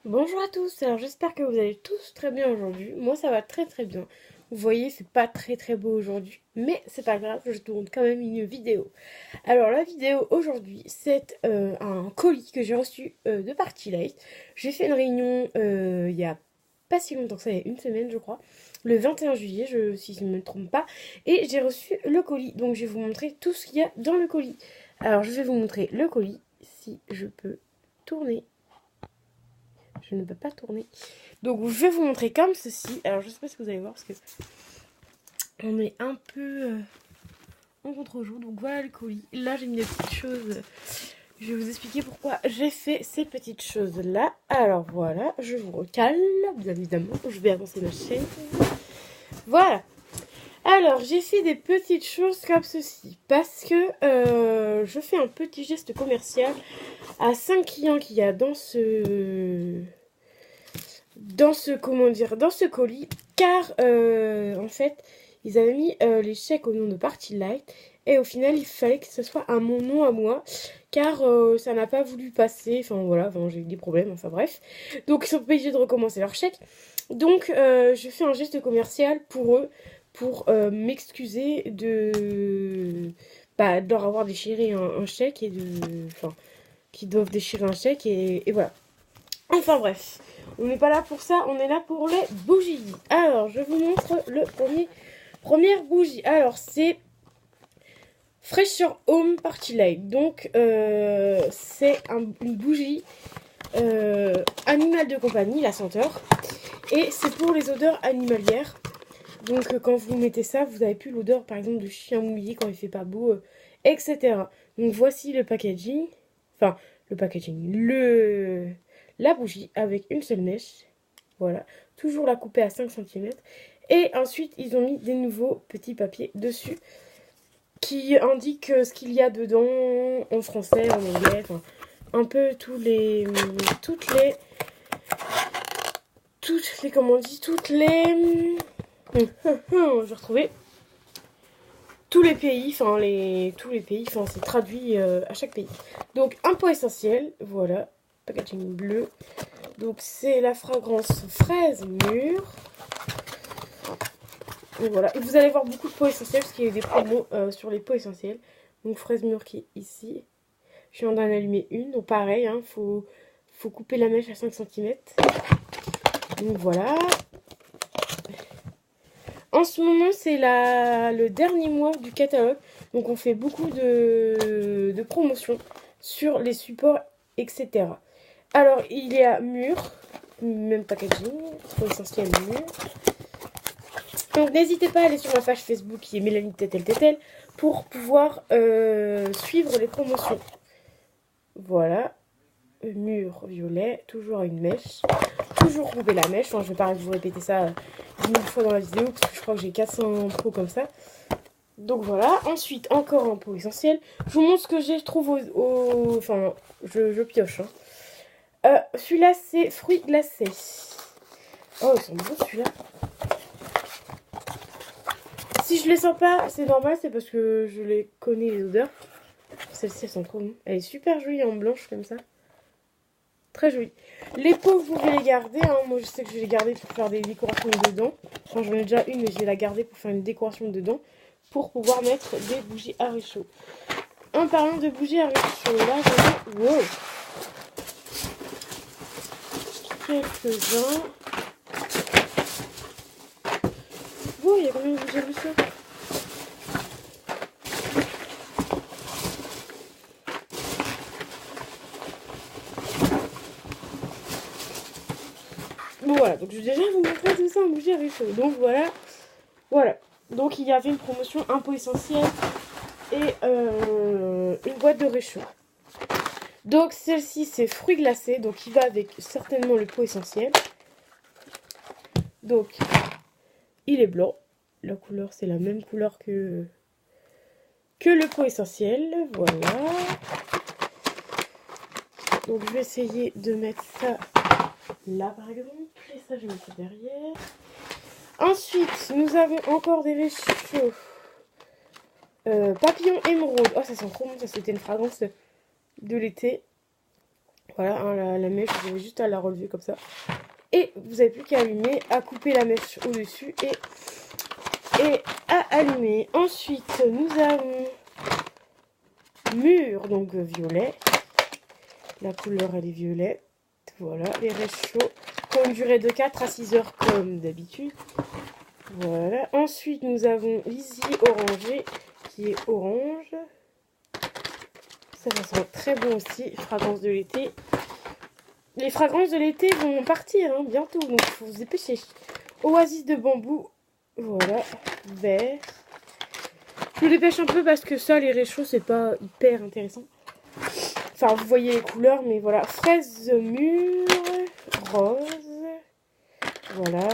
Bonjour à tous, alors j'espère que vous allez tous très bien aujourd'hui. Moi ça va très très bien. Vous voyez, c'est pas très très beau aujourd'hui, mais c'est pas grave, je tourne quand même une vidéo. Alors la vidéo aujourd'hui, c'est un colis que j'ai reçu de Party Light. J'ai fait une réunion il y a pas si longtemps que ça, il y a une semaine je crois, le 21 juillet, si je ne me trompe pas, et j'ai reçu le colis. Donc je vais vous montrer tout ce qu'il y a dans le colis. Alors je vais vous montrer le colis, si je peux tourner. Je ne peux pas tourner. Donc je vais vous montrer comme ceci. Alors je sais pas si vous allez voir parce que on est un peu en contre-jour. Donc voilà le colis. Là j'ai mis des petites choses. Je vais vous expliquer pourquoi j'ai fait ces petites choses là. Alors voilà, je vous recale, bien évidemment. Je vais avancer ma chaîne. Voilà. Alors j'ai fait des petites choses comme ceci. Parce que je fais un petit geste commercial à 5 clients qu'il y a dans ce colis, car en fait ils avaient mis les chèques au nom de Party Light et au final il fallait que ce soit à mon nom à moi, car ça n'a pas voulu passer, enfin voilà, j'ai eu des problèmes, enfin bref, donc ils sont obligés de recommencer leur chèque. Donc je fais un geste commercial pour eux, pour m'excuser de leur avoir déchiré un chèque et qu'ils doivent déchirer un chèque et voilà. Enfin bref, on n'est pas là pour ça, on est là pour les bougies. Alors, je vous montre première bougie. Alors, c'est Fresher Home Party Light. Donc, c'est une bougie animale de compagnie, la senteur. Et c'est pour les odeurs animalières. Donc, quand vous mettez ça, vous n'avez plus l'odeur, par exemple, de chien mouillé quand il fait pas beau, etc. Donc, voici le packaging. Enfin, le packaging. La bougie avec une seule mèche. Voilà. Toujours la couper à 5 cm. Et ensuite, ils ont mis des nouveaux petits papiers dessus qui indiquent ce qu'il y a dedans en français, en anglais. Enfin, un peu comment on dit, j'ai retrouvé tous les pays, c'est traduit à chaque pays. Donc un pot essentiel, voilà, packaging bleu. Donc c'est la fragrance fraise mûre. Et voilà, et vous allez voir beaucoup de pots essentiels parce qu'il y a des promos sur les pots essentiels. Donc fraise mûre qui est ici. Je viens d'en allumer une, donc pareil, faut couper la mèche à 5 cm. Donc voilà. En ce moment, c'est le dernier mois du catalogue. Donc, on fait beaucoup de promotions sur les supports, etc. Alors, il y a mûr, même packaging, trop essentiel mûr. Donc, n'hésitez pas à aller sur ma page Facebook qui est Mélanie Tetel pour pouvoir suivre les promotions. Voilà. Mûr violet, toujours à une mèche. Toujours couper la mèche. Enfin, je vais pas vous répéter ça 10 000 fois dans la vidéo parce que je crois que j'ai 400 pots comme ça. Donc voilà. Ensuite, encore un pot essentiel. Je vous montre ce que j'ai, je trouve enfin, je pioche. Celui-là, c'est fruits glacés. Oh, ils sont beaux celui-là. Si je les sens pas, c'est normal, c'est parce que je les connais les odeurs. Celle-ci, elles sont trop bonnes. Elle est super jolie en blanche comme ça. Très jolie. Les pots, vous pouvez les garder. Hein. Moi, je sais que je vais les garder pour faire des décorations dedans. Enfin, j'en ai déjà une, mais je vais la garder pour faire une décoration dedans. Pour pouvoir mettre des bougies à réchaud. En parlant de bougies à réchaud, là, j'en ai... Wow. Quelques-uns. Wow, il y a combien de bougies à réchaud? Bon, voilà. Donc, je vais déjà vous montrer tout ça en bougies à réchaud. Donc, voilà. Voilà. Donc, il y avait une promotion, un pot essentiel et une boîte de réchaud. Donc celle-ci c'est fruits glacés, donc il va avec certainement le pot essentiel. Donc il est blanc, la couleur c'est la même couleur que le pot essentiel, voilà. Donc je vais essayer de mettre ça là par exemple, et ça je vais mettre ça derrière. Ensuite nous avons encore des réchauds. Papillon émeraude, oh ça sent trop bon, ça c'était une fragrance de l'été. Voilà, hein, la mèche, vous avez juste à la relever comme ça. Et vous n'avez plus qu'à allumer, à couper la mèche au-dessus et à allumer. Ensuite, nous avons mûre, donc violet. La couleur, elle est violette. Voilà, les réchauds qui ont une durée de 4 à 6 heures comme d'habitude. Voilà. Ensuite, nous avons Lizzie orangé qui est orange. Ça sent très bon aussi, fragrance de l'été. Les fragrances de l'été vont partir hein, bientôt, donc il faut se dépêcher. Oasis de bambou, voilà, vert. Je me dépêche un peu parce que ça, les réchauds, c'est pas hyper intéressant. Enfin, vous voyez les couleurs, mais voilà. Fraise mûre, rose, voilà.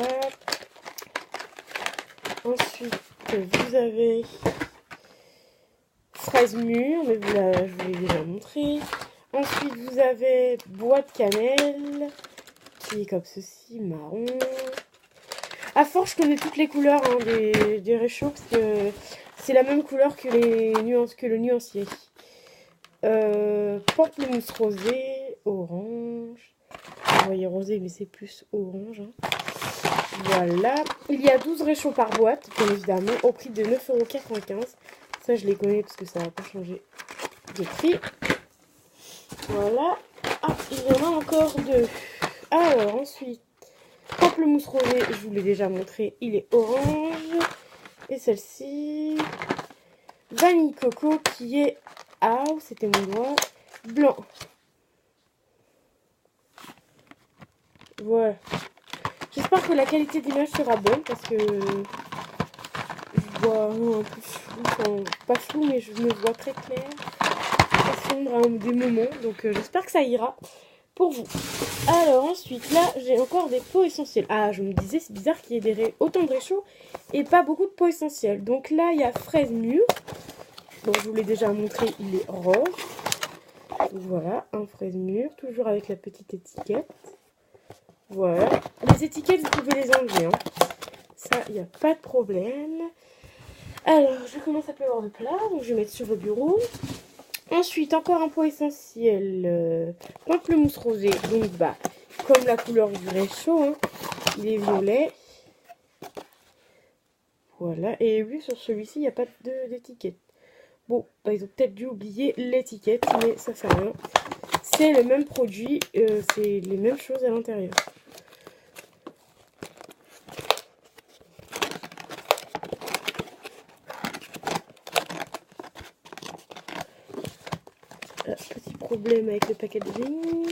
Ensuite, vous avez fraise mûre, mais je vous l'ai déjà montré. Ensuite, vous avez bois de cannelle, qui est comme ceci, marron. À force, je connais toutes les couleurs hein, des réchauds, parce que c'est la même couleur que le nuancier. Pamplemousse rosé, orange. Vous voyez rosé, mais c'est plus orange. Hein. Voilà. Il y a 12 réchauds par boîte, bien évidemment, au prix de 9,95 €. Ça, je les connais parce que ça n'a pas changé de prix. Voilà. Ah, il y en a encore deux. Alors, ensuite, pamplemousse rosé, je vous l'ai déjà montré, il est orange. Et celle-ci, vanille coco, qui est, ah, c'était mon doigt, blanc. Voilà. J'espère que la qualité d'image sera bonne, parce que je vois un peu flou, enfin, pas flou, mais je me vois très clair. Très sombre à des moments, donc j'espère que ça ira pour vous. Alors ensuite, là, j'ai encore des peaux essentielles. Ah, je me disais, c'est bizarre qu'il y ait autant de réchauds et pas beaucoup de peaux essentielles. Donc là, il y a fraise mûre. Donc je vous l'ai déjà montré, il est rose. Voilà, un fraise mûre, toujours avec la petite étiquette. Voilà. Les étiquettes, vous pouvez les enlever. Hein. Ça, il n'y a pas de problème. Alors, je commence à pleuvoir de plat, donc je vais mettre sur le bureau. Ensuite, encore un pot essentiel, pamplemousse rosé, donc bah, comme la couleur du réchaud, hein, il est violet. Voilà, et oui, sur celui-ci, il n'y a pas d'étiquette. Bon, bah, ils ont peut-être dû oublier l'étiquette, mais ça fait rien. C'est le même produit, c'est les mêmes choses à l'intérieur. Petit problème avec le packaging.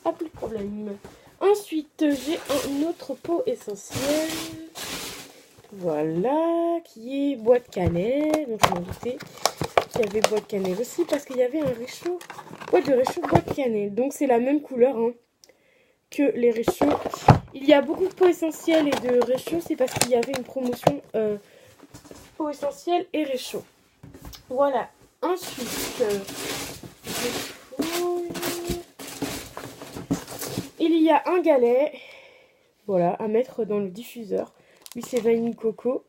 Ah, plus de problème. Ensuite, j'ai un autre pot essentiel. Voilà, qui est bois de cannelle. Donc, je m'en doutais qu'il y avait bois de cannelle aussi parce qu'il y avait un réchaud. Bois de cannelle. Donc, c'est la même couleur hein, que les réchauds. Il y a beaucoup de pots essentiels et de réchauds. C'est parce qu'il y avait une promotion pots essentiels et réchauds. Voilà. Ensuite, il y a un galet. Voilà, à mettre dans le diffuseur. Lui, c'est vanille coco.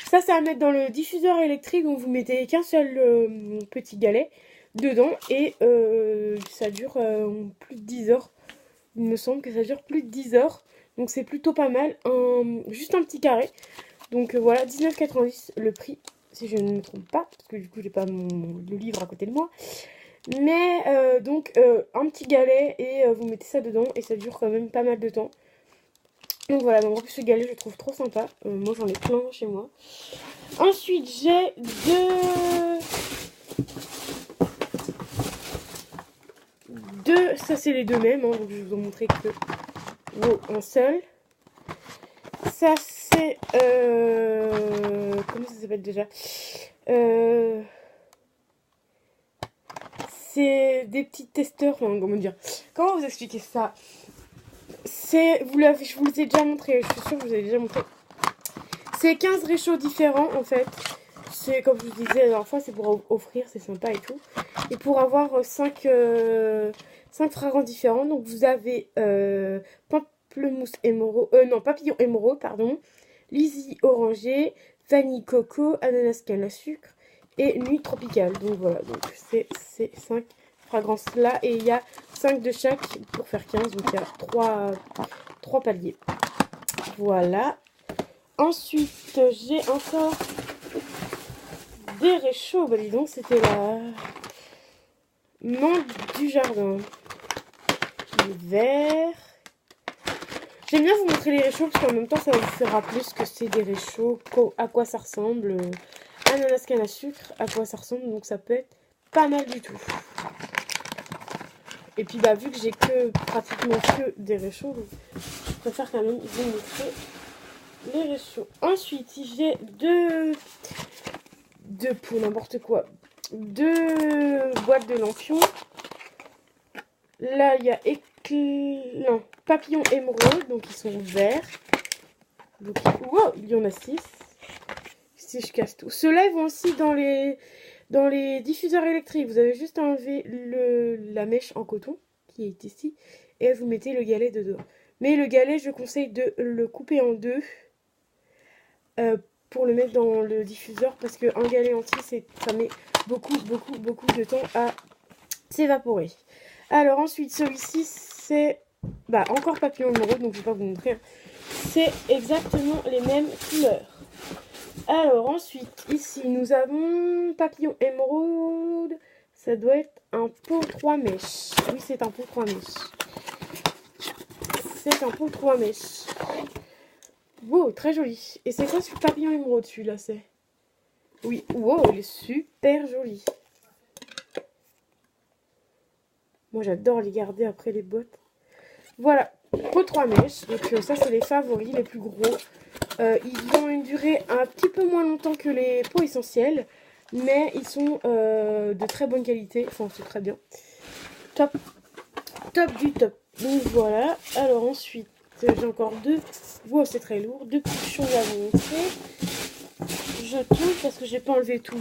Ça, c'est à mettre dans le diffuseur électrique. Donc, vous mettez qu'un seul petit galet dedans. Et ça dure plus de 10 heures. Il me semble que ça dure plus de 10 heures. Donc, c'est plutôt pas mal. Juste un petit carré. Donc, voilà, 19,90 le prix. Si je ne me trompe pas. Parce que du coup, j'ai pas le livre à côté de moi. Mais, donc, un petit galet. Et vous mettez ça dedans. Et ça dure quand même pas mal de temps. Donc voilà, donc en plus ce galet je le trouve trop sympa. Moi j'en ai plein chez moi. Ensuite j'ai deux. Ça c'est les deux mêmes, hein, donc je vais vous en montrer que un seul. Ça c'est comment ça s'appelle déjà c'est des petits testeurs, enfin comment dire. Comment vous expliquer ça? Je vous les ai déjà montré, je suis sûre que je vous ai déjà montré. C'est 15 réchauds différents en fait. C'est comme je vous disais la dernière fois, c'est pour offrir, c'est sympa et tout. Et pour avoir 5 fragrances différents. Donc vous avez pamplemousse émeraude, non papillon émeraude, pardon. Lizzie orangé, vanille coco, ananas canne à sucre, et Nuit tropicale. Donc voilà, donc c'est ces 5 fragrances là. Et il y a 5 de chaque pour faire 15. Donc il y a 3 paliers. Voilà. Ensuite, j'ai encore des réchauds. Bah dis donc, c'était la menthe du jardin. Les verts. J'aime bien vous montrer les réchauds parce qu'en même temps, ça va vous faire rappeler ce que c'est des réchauds, à quoi ça ressemble. Ananas canne à sucre, à quoi ça ressemble. Donc ça peut être pas mal du tout. Et puis bah vu que j'ai pratiquement que des réchauds, je préfère quand même vous montrer les réchauds. Ensuite, j'ai deux pour n'importe quoi. 2 boîtes de lampions. Là, il y a papillon émeraude, donc ils sont verts. Donc, wow, il y en a 6. Si je casse tout. Ceux-là, ils vont aussi dans les diffuseurs électriques. Vous avez juste à enlever la mèche en coton, qui est ici, et vous mettez le galet dedans. Mais le galet, je conseille de le couper en 2 pour le mettre dans le diffuseur, parce qu'un galet entier, ça met beaucoup de temps à s'évaporer. Alors ensuite, celui-ci, c'est encore papillon émeraude, donc je vais pas vous montrer. C'est exactement les mêmes couleurs. Alors ensuite, ici, nous avons papillon émeraude. Ça doit être un pot 3 mèches. Oui, c'est un pot 3 mèches. C'est un pot 3 mèches. Wow, très joli. Et c'est quoi ce papillon émeraude, celui-là, c'est? Oui, wow, il est super joli. Moi, j'adore les garder après les bottes. Voilà, pot 3 mèches. Donc ça, c'est les favoris, les plus gros. Ils ont une durée un petit peu moins longtemps que les pots essentiels. Mais ils sont de très bonne qualité. Enfin, c'est très bien. Top. Top du top. Donc voilà. Alors ensuite, j'ai encore 2. Wow, c'est très lourd. 2 petites choses à vous montrer. Je tourne parce que j'ai pas enlevé tous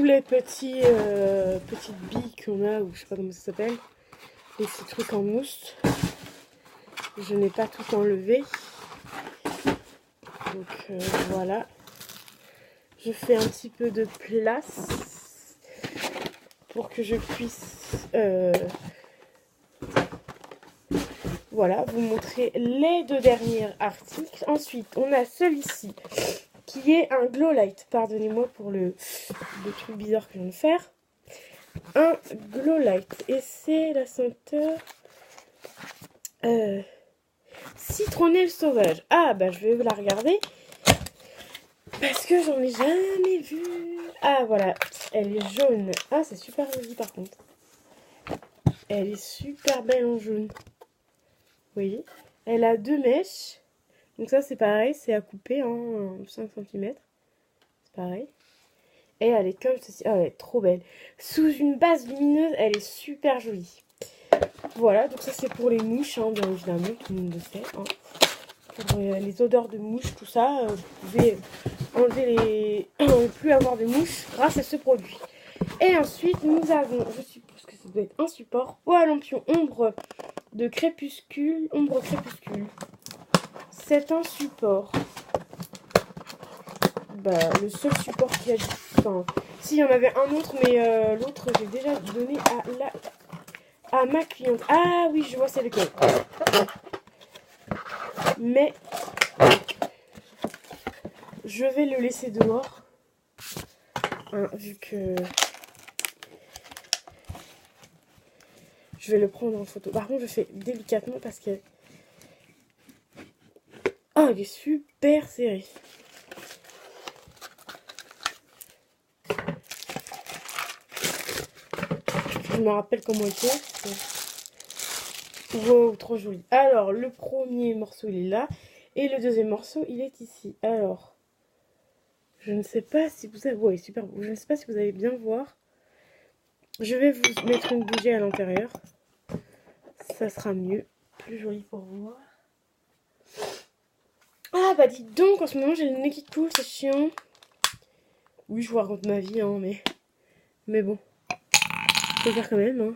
les petites billes qu'on a, ou je sais pas comment ça s'appelle. Les petits trucs en mousse. Je n'ai pas tout enlevé. Donc voilà. Je fais un petit peu de place pour que je puisse voilà, vous montrer les 2 derniers articles. Ensuite, on a celui-ci qui est un glow light. Pardonnez-moi pour le truc bizarre que je viens de faire. Un glow light. Et c'est la senteur citronnelle sauvage. Ah, bah je vais la regarder. Parce que j'en ai jamais vu. Ah, voilà. Elle est jaune. Ah, c'est super joli par contre. Elle est super belle en jaune. Vous voyez? Elle a 2 mèches. Donc ça, c'est pareil. C'est à couper en 5 cm. C'est pareil. Et elle est comme ceci. Oh, elle est trop belle. Sous une base lumineuse, elle est super jolie. Voilà. Donc ça, c'est pour les mouches, hein, bien évidemment. Tout le monde le sait. Hein. Pour les odeurs de mouches, tout ça. Vous pouvez enlever ne plus avoir de mouches grâce à ce produit. Et ensuite, nous avons, je suppose que ça doit être un support, eau à lampion ombre crépuscule. C'est un support. Le seul support qu'il y a. Enfin, s'il y en avait un autre, mais l'autre, j'ai déjà donné à ma cliente. Ah oui, je vois c'est lequel. Mais je vais le laisser dehors. Hein, vu que je vais le prendre en photo. Par contre, je fais délicatement parce que... Oh, il est super serré. Je me rappelle comment il était. Wow, trop joli. Alors, le premier morceau, il est là. Et le deuxième morceau, il est ici. Alors, je ne sais pas si vous avez... Ouais, super beau. Je ne sais pas si vous allez bien voir. Je vais vous mettre une bougie à l'intérieur. Ça sera mieux. Plus joli pour voir. Ah, bah dites donc, en ce moment, j'ai le nez qui coule, c'est chiant. Oui, je vous raconte ma vie, hein, mais bon. Je vais faire quand même, hein.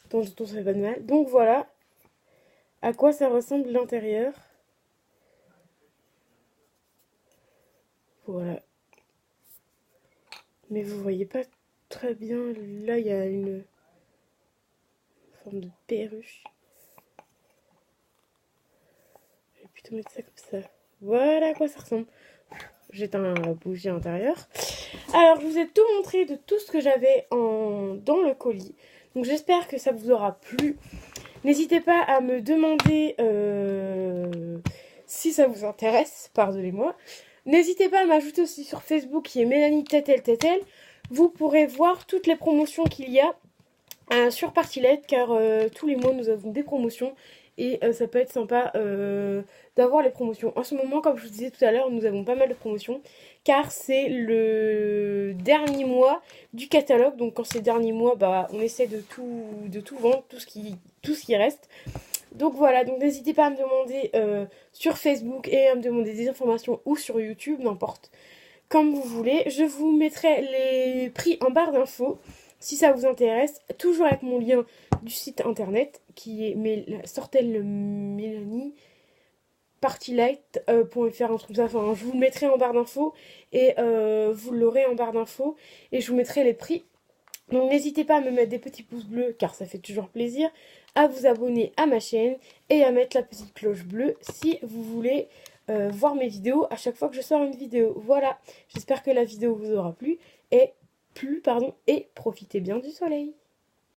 De temps en temps, ça fait pas de mal. Donc voilà à quoi ça ressemble l'intérieur. Voilà. Mais vous voyez pas très bien. Là, il y a une forme de perruche. Je vais plutôt mettre ça comme ça. Voilà à quoi ça ressemble. J'éteins la bougie intérieure. Alors, je vous ai tout montré de tout ce que j'avais dans le colis. Donc, j'espère que ça vous aura plu. N'hésitez pas à me demander si ça vous intéresse. Pardonnez-moi. N'hésitez pas à m'ajouter aussi sur Facebook qui est Mélanie Tetel Tetel. Vous pourrez voir toutes les promotions qu'il y a sur Partylette car tous les mois nous avons des promotions et ça peut être sympa d'avoir les promotions. En ce moment, comme je vous disais tout à l'heure, nous avons pas mal de promotions car c'est le dernier mois du catalogue. Donc quand c'est le dernier mois, bah, on essaie de tout vendre, tout ce qui reste. Donc voilà, donc n'hésitez pas à me demander sur Facebook et à me demander des informations ou sur YouTube, n'importe, comme vous voulez. Je vous mettrai les prix en barre d'infos si ça vous intéresse, toujours avec mon lien du site internet qui est Sortel Mélanie partylight.fr, un truc comme ça. Enfin, je vous le mettrai en barre d'infos et vous l'aurez en barre d'infos et je vous mettrai les prix. Donc n'hésitez pas à me mettre des petits pouces bleus car ça fait toujours plaisir, à vous abonner à ma chaîne et à mettre la petite cloche bleue si vous voulez voir mes vidéos à chaque fois que je sors une vidéo. Voilà, j'espère que la vidéo vous aura plu et profitez bien du soleil.